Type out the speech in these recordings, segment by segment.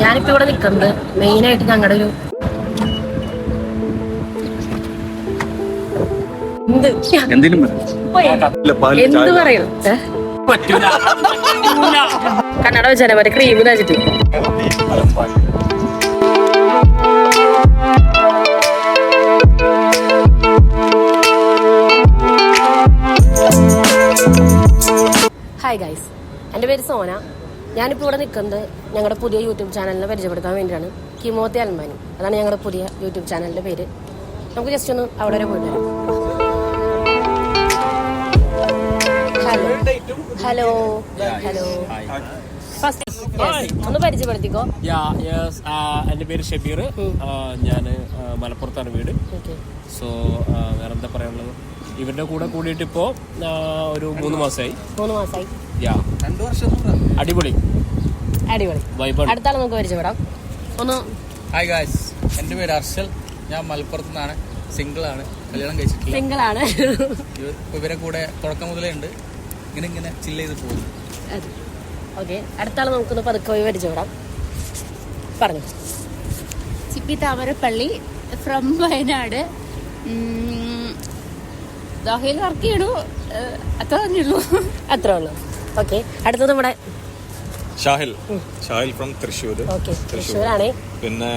ഞാനിപ്പോൾ ഇവിടെ നിൽക്കുന്നത് മെയിനായിട്ട് ഞങ്ങളുടെ ഒരു എന്ത് പറയണം കന്നഡ വെച്ചാൽ മറ്റേ ക്രീം വെച്ചിട്ട് ഹായ് ഗൈസ്, എൻ്റെ പേര് സോന. ഞാനിപ്പോൾ ഇവിടെ നിൽക്കുന്നത് ഞങ്ങളുടെ പുതിയ യൂട്യൂബ് ചാനലിനെ പരിചയപ്പെടുത്താൻ വേണ്ടിയിട്ടാണ്. കിമോത്തി അൽമാനി, അതാണ് ഞങ്ങളുടെ പുതിയ യൂട്യൂബ് ചാനലിൻ്റെ പേര്. നമുക്ക് ജസ്റ്റ് ഒന്ന് അവിടെ വരെ പോയിട്ട് വരാം. ഹലോ ഹലോ ഫസ്റ്റ് ഒന്ന് പരിചയപ്പെടുത്തിക്കോ. എൻ്റെ പേര് ഷബീർ, ഞാൻ മലപ്പുറത്താണ് വീട്. സോ വേറെന്താ പറയാനുള്ളത്, ഇവരുടെ കൂടെ കൂടിയിട്ട് ഇപ്പോ ഒരു 3 മാസമായി. 3 മാസമായി. 2 വർഷം. അടിപൊളി അടിപൊളി. അടുത്താളെ നമുക്ക് പരിചയപ്പെടാം. ഒന്ന് ഹായ് ഗായ്സ്, എൻ്റെ പേര് അർഷൽ, ഞാൻ മലപ്പുറത്ത് നിന്നാണ്. സിംഗിൾ ആണ്, കല്യാണം കഴിച്ചിട്ടില്ല. സിംഗിൾ ആണ്. ഇവരെ കൂടെ തുടക്കം മുതലേ ഉണ്ട്, ഇങ്ങനെ ചില്ല് ചെയ്ത് പോകുന്നു. ഓക്കെ, അടുത്താളെ നമുക്കൊന്ന് പതുക്കെ പോയി പരിചയപ്പെടാം. പറഞ്ഞു. ചിപ്പി താമരപ്പള്ളി, ഫ്രം വയനാട്. ദോഹയിൽ വർക്ക് ചെയ്യണു, അത്രേ ഉള്ളൂ. ഓക്കെ, അടുത്തത് നമ്മുടെ ഷാഹിൽ ഫ്രം തൃശ്ശൂർ. തൃശ്ശൂരാണ്. പിന്നെ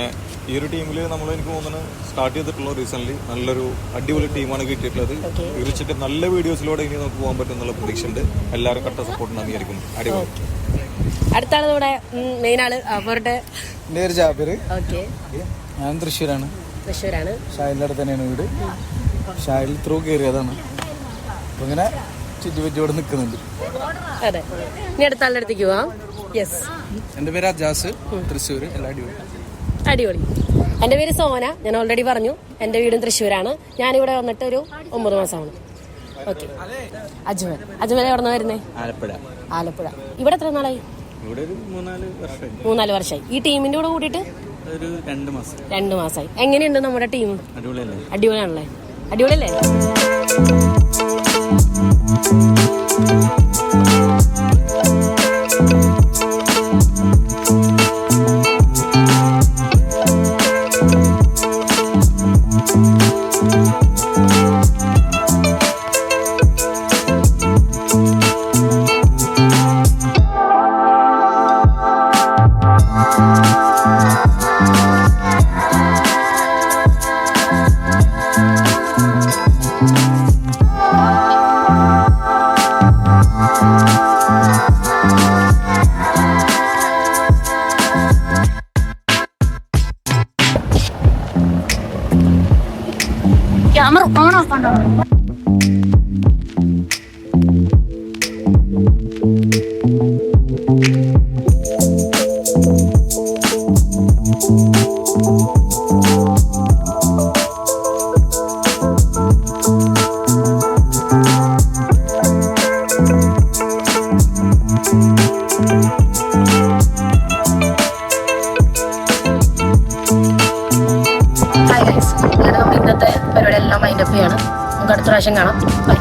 ഈ ഒരു ടീമിൽ നമ്മൾ എനിക്ക് തോന്നുന്നു സ്റ്റാർട്ട് ചെയ്തിട്ടുള്ള റീസെന്റ് നല്ലൊരു അടിപൊളി ടീമാണ് കിട്ടിയിട്ടുള്ളത്. തീർച്ചയായിട്ടും നല്ല വീഡിയോസിലൂടെ ഇനി നമുക്ക് പോകാൻ പറ്റുന്നുള്ള പ്രതീക്ഷയുണ്ട്. എല്ലാവരും കട്ട സപ്പോർട്ട് നന്ദിയായിരിക്കും. അടിപൊളി. അടുത്താണ് നമ്മുടെ മെയിൻ ആള്. അവരുടെ ഞാൻ തൃശ്ശൂരാണ്. ഷാഹിലിന്റെ അടുത്ത് തന്നെയാണ് വീട്. ഷാഹിൽ ത്രൂ കയറിയതാണ്, അപ്പൊ ഇങ്ങനെ ചുറ്റുപറ്റിയോടെ നിൽക്കുന്നുണ്ട്. അതെ, ഇനി അടുത്ത ആളുടെ അടുത്തേക്ക് പോവാം. യെസ്, എൻ്റെ പേര് അജാസ്, തൃശ്ശൂർ. അടിപൊളി. എൻ്റെ പേര് സോന, ഞാൻ ഓൾറെഡി പറഞ്ഞു. എൻ്റെ വീടും തൃശ്ശൂരാണ്. ഞാനിവിടെ വന്നിട്ട് ഒരു 9 മാസമാണ്. ഓക്കെ, അജ്മൽ എവിടെ നിന്ന് വരുന്നേ? ആലപ്പുഴ. ഇവിടെ എത്ര നാളായി? ഇവിടെ ഒരു 3-4 വർഷമായി. ഈ ടീമിന്റെ കൂടെ കൂട്ടിയിട്ട് ഒരു 2 മാസം. 2 മാസമായി. എങ്ങനെയുണ്ട് നമ്മുടെ ടീം? അടിപൊളിയാണല്ലേ? അടിപൊളിയല്ലേ? ക്യാമറ ഓൺ ആക്കണ്ടോ? ഇന്നത്തെ പരിപാടി എല്ലാം മൈൻഡപ്പ് ചെയ്യാണ്. നമുക്ക് അടുത്ത പ്രാവശ്യം കാണാം. ബൈ.